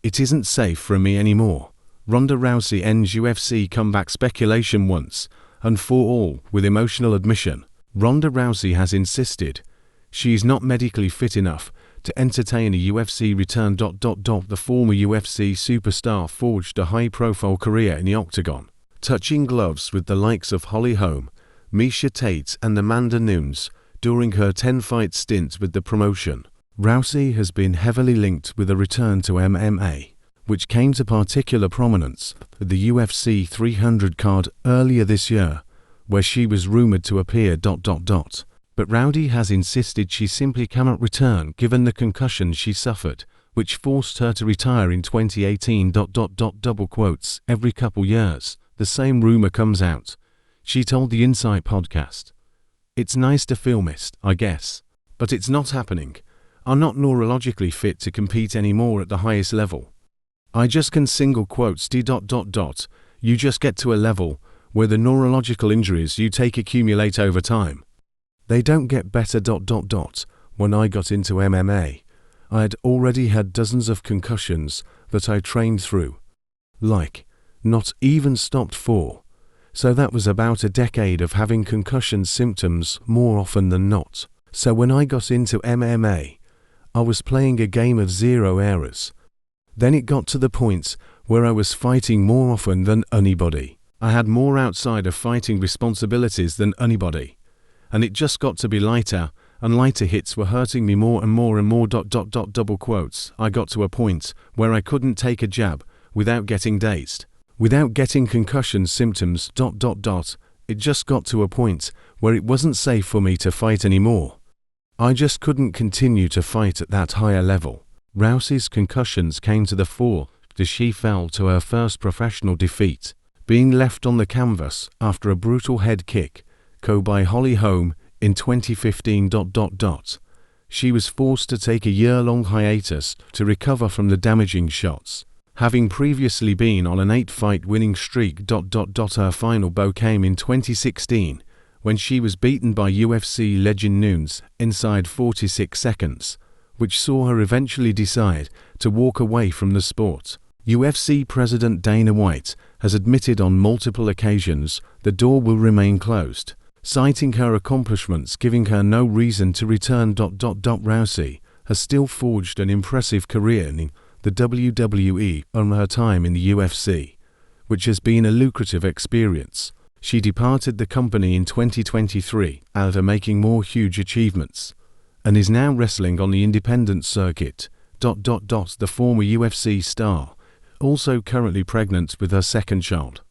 It isn't safe for me anymore. Ronda Rousey ends UFC comeback speculation once and for all with emotional admission. Ronda Rousey has insisted she is not medically fit enough to entertain a UFC return. The former UFC superstar forged a high-profile career in the octagon, touching gloves with the likes of Holly Holm, Miesha Tate and Amanda Nunes during her 10-fight stint with the promotion. Rousey has been heavily linked with a return to MMA, which came to particular prominence at the UFC 300 card earlier this year, where she was rumored to appear. But Rousey has insisted she simply cannot return given the concussion she suffered, which forced her to retire in 2018. Double quotes, every couple years, the same rumor comes out. She told the Insight podcast, "It's nice to feel missed, I guess. But it's not happening. I'm not neurologically fit to compete anymore at the highest level. I just can single quotes You just get to a level where the neurological injuries you take accumulate over time. They don't get better. When I got into MMA, I had already had dozens of concussions that I trained through. Not even stopped for. So that was about a decade of having concussion symptoms more often than not. So when I got into MMA, I was playing a game of zero errors. Then it got to the point where I was fighting more often than anybody. I had more outside of fighting responsibilities than anybody. And it just got to be lighter, and lighter hits were hurting me more and more and more. Double quotes. I got to a point where I couldn't take a jab without getting dazed. Without getting concussion symptoms. It just got to a point where it wasn't safe for me to fight anymore. I just couldn't continue to fight at that higher level." Rousey's concussions came to the fore as she fell to her first professional defeat, being left on the canvas after a brutal head kick by Holly Holm in 2015. She was forced to take a year-long hiatus to recover from the damaging shots, having previously been on an 8-fight winning streak. Her final bow came in 2016 when she was beaten by UFC legend Nunes inside 46 seconds, which saw her eventually decide to walk away from the sport. UFC President Dana White has admitted on multiple occasions the door will remain closed, citing her accomplishments giving her no reason to return. Rousey has still forged an impressive career in the WWE on her time in the UFC, which has been a lucrative experience. She departed the company in 2023 after making more huge achievements, and is now wrestling on the independent circuit. The former UFC star, also currently pregnant with her second child.